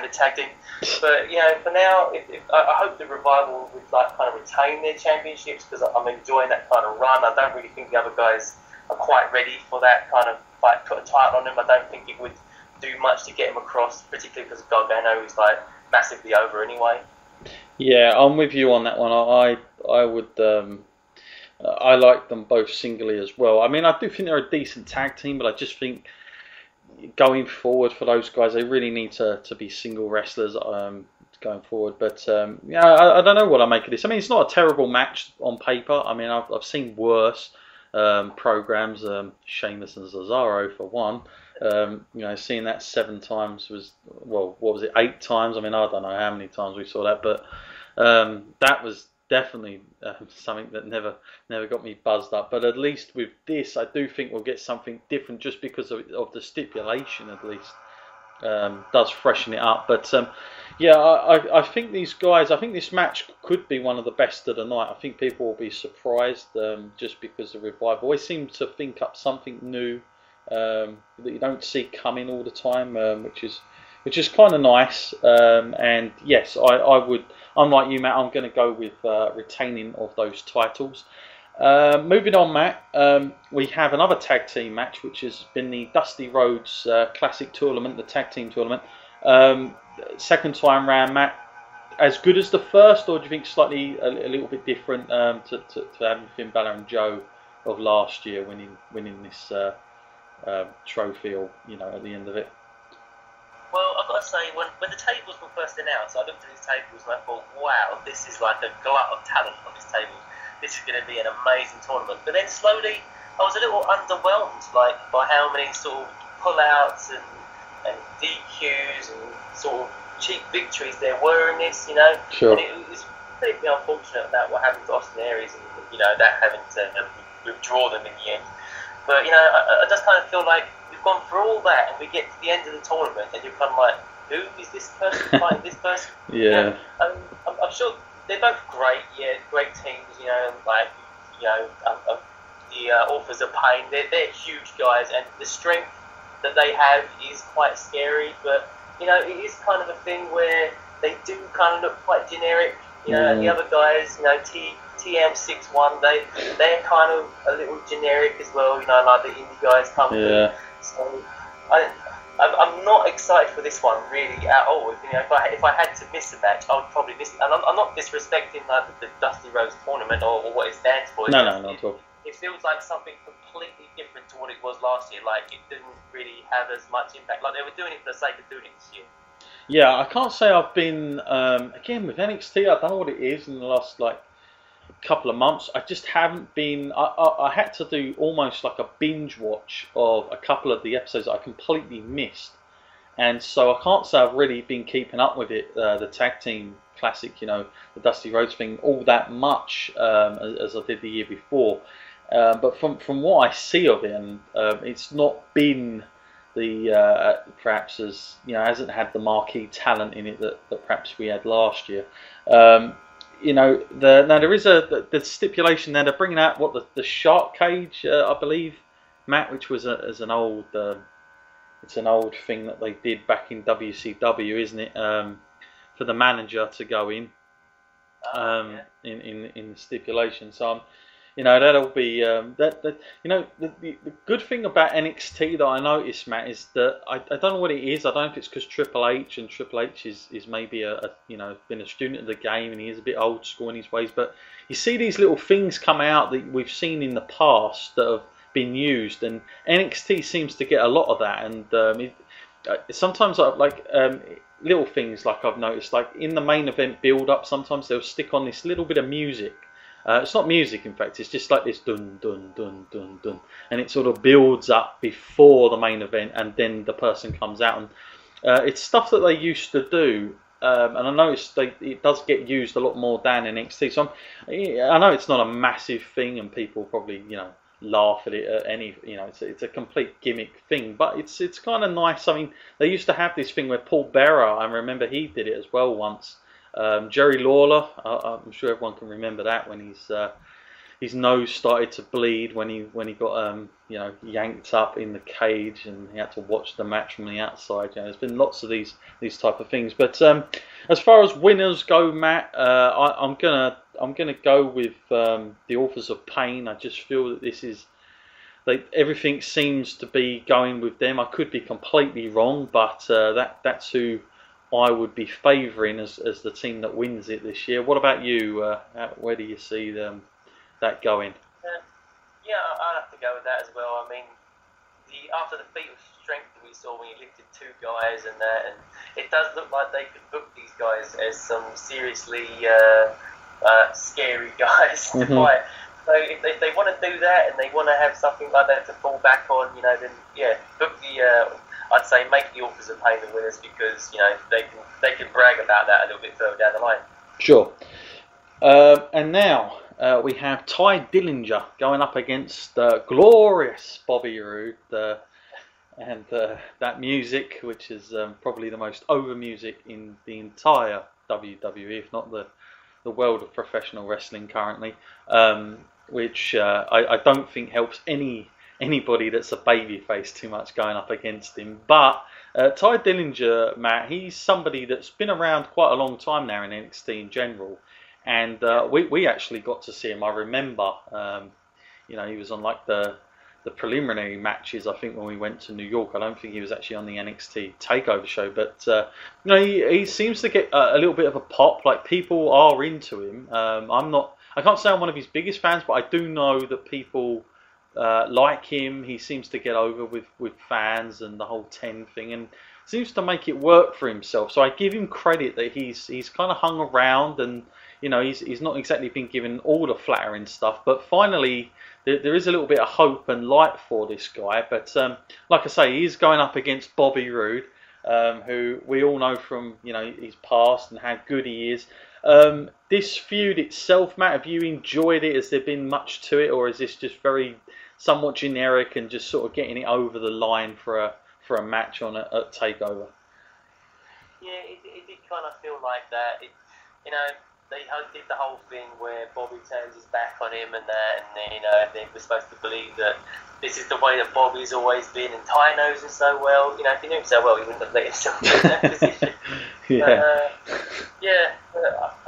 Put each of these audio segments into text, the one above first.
the tag team. But for now, I hope the Revival would kind of retain their championships, because I'm enjoying that kind of run. I don't really think the other guys are quite ready for that kind of put a title on them. I don't think it would do much to get him across, particularly because Gargano is massively over anyway. Yeah, I'm with you on that one. I would. I like them both singly as well. I mean, I do think they're a decent tag team, but I just think going forward for those guys, they really need to be single wrestlers going forward. But I don't know what I make of this. I mean, it's not a terrible match on paper. I mean, I've seen worse programs. Sheamus and Cesaro for one. Seeing that 7 times was, what was it, 8 times? I mean, I don't know how many times we saw that, but that was definitely something that never got me buzzed up. But at least with this, I do think we'll get something different, just because of the stipulation. At least does freshen it up. But I think these guys, I think this match could be one of the best of the night. I think people will be surprised, just because the Revival always seem to think up something new that you don't see coming all the time, which is kind of nice. And yes, I would, unlike you, Matt, I'm going to go with retaining of those titles. Moving on, Matt, we have another tag team match, which has been the Dusty Rhodes Classic Tournament, the tag team tournament. Second time round, Matt, as good as the first, or do you think slightly a little bit different to having Finn Balor and Joe of last year winning this trophy, or at the end of it? Well, I've got to say, when the tables were first announced, I looked at these tables and I thought, wow, this is like a glut of talent on this table. This is going to be an amazing tournament. But then slowly, I was a little underwhelmed, by how many sort of pullouts and DQs and sort of cheap victories there were in this, Sure. And it was pretty unfortunate that what happened to Austin Aries, and that having to withdraw them in the end. But I just kind of feel like we've gone through all that, and we get to the end of the tournament, and you're kind of like, who is this person fighting this person? Yeah. I'm sure they're both great, great teams. The Authors of Pain, they're huge guys, and the strength that they have is quite scary. But it is kind of a thing where they do kind of look quite generic. And the other guys, TM61, they're kind of a little generic as well. Like the indie guys come through. So I'm not excited for this one really at all. If I had to miss a match, I would probably miss it. And I'm not disrespecting the Dusty Rhodes tournament or what it stands for. No, not at all. It feels like something completely different to what it was last year. Like, it didn't really have as much impact. Like, they were doing it for the sake of doing it this year. Yeah, I can't say I've been again with NXT. I don't know what it is in the last couple of months. I just haven't been. I had to do almost like a binge watch of a couple of the episodes that I completely missed, and so I can't say I've really been keeping up with it. The tag team classic, the Dusty Rhodes thing, all that much as I did the year before. But from what I see of it, and it's not been the perhaps as hasn't had the marquee talent in it that perhaps we had last year. Now there is the stipulation there. They're bringing out the shark cage, I believe, Matt, which was as an old it's an old thing that they did back in WCW, isn't it? For the manager to go in in the stipulation. So that'll be the good thing about NXT that I noticed, Matt, is that I don't know what it is. I don't know if it's because Triple H is maybe been a student of the game, and he is a bit old school in his ways. But you see these little things come out that we've seen in the past that have been used, and NXT seems to get a lot of that. And sometimes little things, like I've noticed, like in the main event build up, sometimes they'll stick on this little bit of music. It's not music, in fact. It's just like this dun dun dun dun dun, and it sort of builds up before the main event, and then the person comes out. And it's stuff that they used to do, and I noticed it does get used a lot more down in NXT. So I know it's not a massive thing, and people probably laugh at it. It's a complete gimmick thing, but it's kind of nice. I mean, they used to have this thing where Paul Bearer, I remember he did it as well once. Jerry Lawler, I'm sure everyone can remember that when his nose started to bleed when he got yanked up in the cage, and he had to watch the match from the outside. There's been lots of these type of things. But as far as winners go, Matt, I'm gonna go with the Authors of Pain. I just feel that this is. Everything seems to be going with them. I could be completely wrong, but that's who I would be favouring as the team that wins it this year. What about you? Where do you see that going? Yeah, I'd have to go with that as well. I mean, after the feat of strength that we saw when he lifted 2 guys, and it does look like they could book these guys as some seriously scary guys to fight. So if they want to do that and they want to have something like that to fall back on, then book the. I'd say make the Authors of Pain the winners, because they can brag about that a little bit further down the line. Sure. And now we have Ty Dillinger going up against glorious Bobby Roode, and that music, which is probably the most over music in the entire WWE, if not the world of professional wrestling currently. Which I don't think helps anybody that's a babyface too much going up against him. But Ty Dillinger, Matt, he's somebody that's been around quite a long time now in NXT in general, and we actually got to see him. I remember, he was on like the preliminary matches, I think, when we went to New York. I don't think he was actually on the NXT Takeover show, but he seems to get a little bit of a pop. Like, people are into him. I can't say I'm one of his biggest fans, but I do know that people like him. He seems to get over with fans and the whole 10 thing, and seems to make it work for himself. So I give him credit that he's kind of hung around, and he's not exactly been given all the flattering stuff, but finally there is a little bit of hope and light for this guy. But like I say, he's going up against Bobby Roode, who we all know from his past and how good he is. This feud itself, Matt, have you enjoyed it? Has there been much to it, or is this just somewhat generic and just sort of getting it over the line for a match on at Takeover? Yeah, it did kind of feel like that. They did the whole thing where Bobby turns his back on him and they were supposed to believe that this is the way that Bobby's always been, and Ty knows him so well. If he knew him so well, he wouldn't have let himself in that position.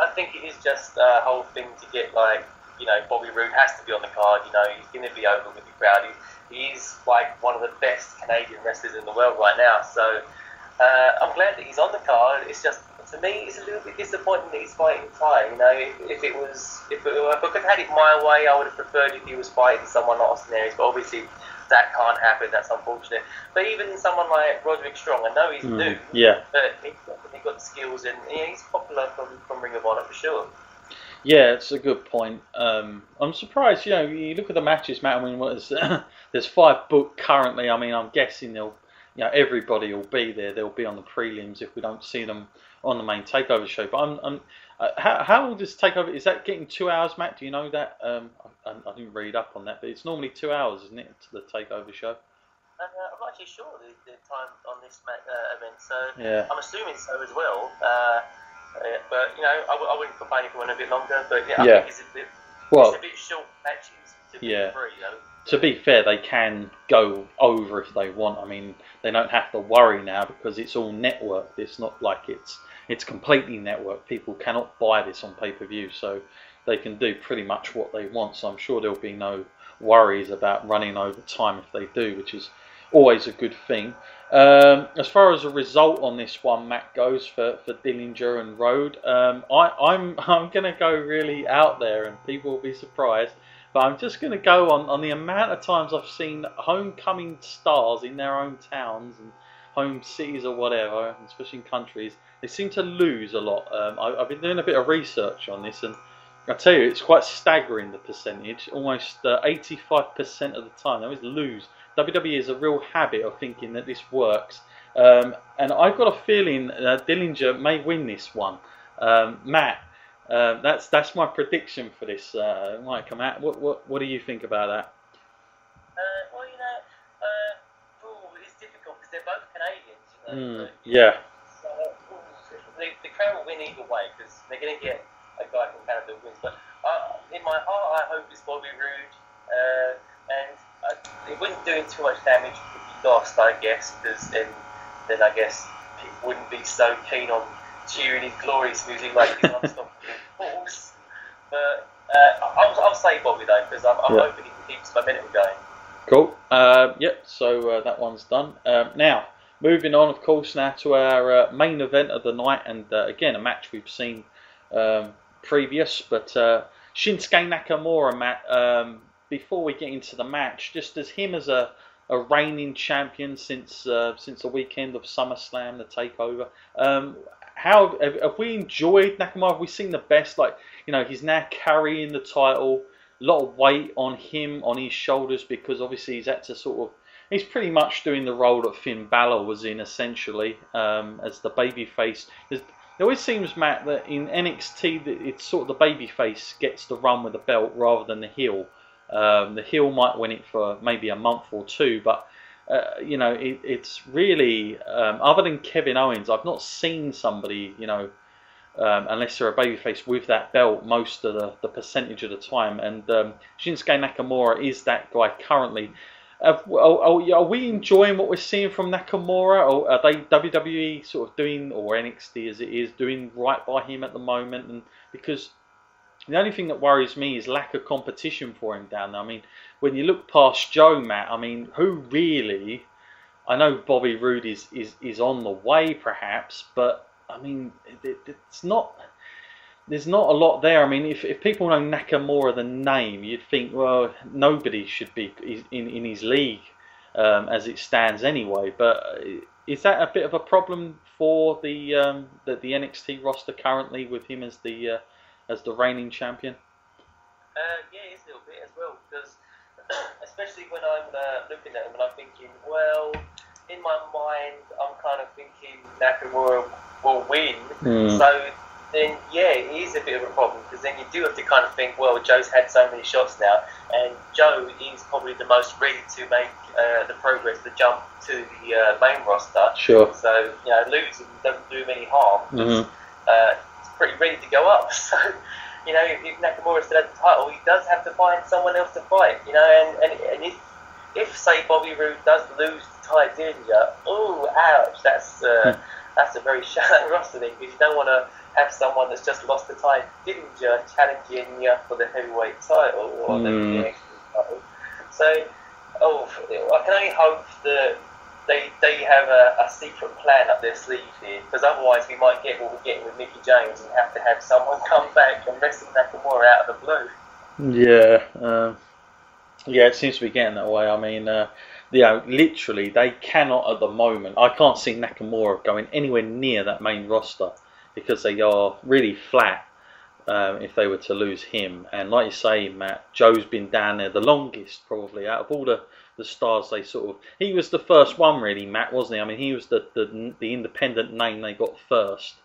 I think it is just a whole thing to get, Bobby Roode has to be on the card. He's going to be over with the crowd. He's like one of the best Canadian wrestlers in the world right now. So I'm glad that he's on the card. It's just, to me, it's a little bit disappointing that he's fighting Ty. If I could have had it my way, I would have preferred if he was fighting someone like Austin Aries, but obviously that can't happen. That's unfortunate. But even someone like Roderick Strong, I know he's new, but he's got the skills, and he's popular from Ring of Honor for sure. Yeah, it's a good point. I'm surprised. You look at the matches, Matt. I mean, there's 5 booked currently. I mean, I'm guessing everybody will be there. They'll be on the prelims if we don't see them on the main Takeover show. But how long does Takeover? Is that getting 2 hours, Matt? Do you know that? I didn't read up on that, but it's normally 2 hours, isn't it, to the Takeover show? I'm not actually sure the time on this event, so I'm assuming so as well. But I wouldn't complain if it went a bit longer. But I think it's a bit short matches to be free. To be fair, they can go over if they want. I mean, they don't have to worry now because it's all networked. It's not like it's completely networked. People cannot buy this on pay-per-view, so they can do pretty much what they want. So I'm sure there'll be no worries about running over time if they do, which is always a good thing. As far as a result on this one, Matt, goes for Dillinger and Roode, I'm going to go really out there, and people will be surprised. But I'm just going to go on the amount of times I've seen homecoming stars in their own towns and home cities or whatever, especially in countries. They seem to lose a lot. I've been doing a bit of research on this, and I tell you, it's quite staggering, the percentage. Almost 85% of the time they always lose. WWE has a real habit of thinking that this works. And I've got a feeling Dillinger may win this one. Matt, that's my prediction for this. Might come out. What do you think about that? Well, it's difficult because they're both Canadians. So, the crowd will win either way because they're going to get a guy from Canada who wins. But in my heart, I hope it's Bobby Roode, and it wouldn't do him too much damage if he lost, I guess, because then I guess people wouldn't be so keen on cheering his glorious music like he's unstoppable force. But I'll say Bobby though, because I'm hoping he keeps momentum going. Cool. So that one's done. Now, moving on, of course, now to our main event of the night, and again, a match we've seen previous, but Shinsuke Nakamura, Matt, before we get into the match, just as him as a reigning champion since the weekend of SummerSlam, the Takeover, how have we enjoyed Nakamura? Have we seen the best? Like, he's now carrying the title, a lot of weight on him, on his shoulders, because obviously he's had to he's pretty much doing the role that Finn Balor was in, essentially, as the babyface. It always seems, Matt, that in NXT, it's sort of the babyface gets the run with the belt rather than the heel. The heel might win it for maybe a month or two, but it's really, other than Kevin Owens, I've not seen somebody, unless they're a babyface with that belt most of the percentage of the time. And Shinsuke Nakamura is that guy currently. Are we enjoying what we're seeing from Nakamura, or are they WWE sort of doing, or NXT as it is, doing right by him at the moment? And because the only thing that worries me is lack of competition for him down there. I mean, when you look past Joe, Matt, I mean, who really? I know Bobby Roode is on the way, perhaps, but I mean, it's not. There's not a lot there. I mean, if people know Nakamura the name, you'd think, well, nobody should be in his league as it stands anyway. But is that a bit of a problem for the NXT roster currently with him as the reigning champion? Yeah, it's a little bit as well, because especially when I'm looking at him and I'm thinking, well, in my mind, I'm kind of thinking Nakamura will win. So then, yeah, it is a bit of a problem, because then you do have to kind of think, well, Joe's had so many shots now, and Joe is probably the most ready to make the progress, the jump to the main roster. Sure. So, losing doesn't do him any harm. It's pretty ready to go up. So, if Nakamura still has the title, he does have to find someone else to fight, and if say Bobby Roode does lose the Ty Dillinger, oh, ouch, that's a very shallow roster then, because you don't want to have someone that's just lost the Ty Dillinger challenging you for the heavyweight title or the NXT title. So, I can only hope that they have a secret plan up their sleeve here, because otherwise we might get what we're getting with Mickey James and have to have someone come back and wrestle Nakamura out of the blue. Yeah, it seems to be getting that way. I mean, literally, they cannot at the moment. I can't see Nakamura going anywhere near that main roster, because they are really flat if they were to lose him. And like you say, Matt, Joe's been down there the longest, probably, out of all the stars they sort of... He was the first one, really, Matt, wasn't he? I mean, he was the independent name they got first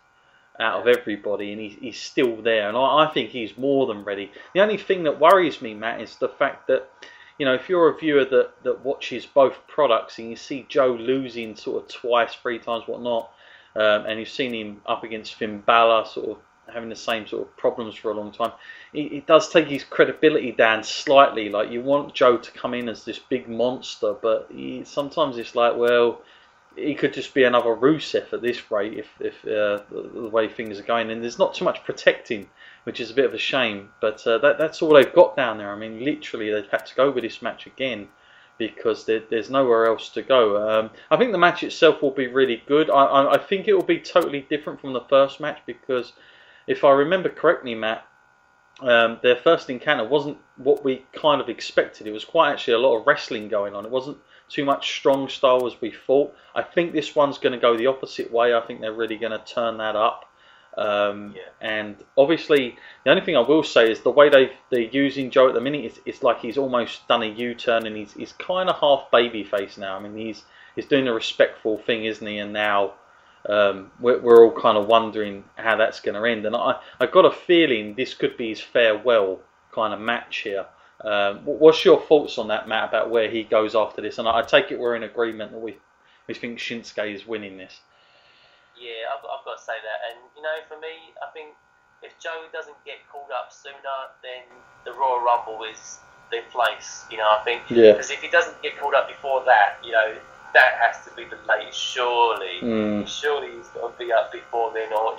out of everybody, and he's still there. And I think he's more than ready. The only thing that worries me, Matt, is the fact that, if you're a viewer that watches both products and you see Joe losing sort of twice, 3 times, whatnot, and you've seen him up against Finn Balor, sort of having the same sort of problems for a long time, it does take his credibility down slightly. Like, you want Joe to come in as this big monster, but sometimes it's like, well, he could just be another Rusev at this rate if the way things are going, and there's not too much protecting, which is a bit of a shame. But that's all they've got down there. I mean, literally, they've had to go with this match again, because there's nowhere else to go. I think the match itself will be really good. I think it will be totally different from the first match, because if I remember correctly, Matt, their first encounter wasn't what we kind of expected. It was quite actually a lot of wrestling going on. It wasn't too much strong style as we thought. I think this one's going to go the opposite way. I think they're really going to turn that up. And obviously, the only thing I will say is the way they're using Joe at the minute, it's like he's almost done a U-turn, and he's kind of half babyface now. I mean, he's doing the respectful thing, isn't he? And now we're all kind of wondering how that's going to end. And I've got a feeling this could be his farewell kind of match here. What's your thoughts on that, Matt, about where he goes after this? And I take it we're in agreement that we think Shinsuke is winning this. Yeah, I've got to say that. And, for me, I think, if Joe doesn't get called up sooner, then the Royal Rumble is the place. You know, I think because if he doesn't get called up before that, you know, that has to be the latest. Surely he's got to be up before then, or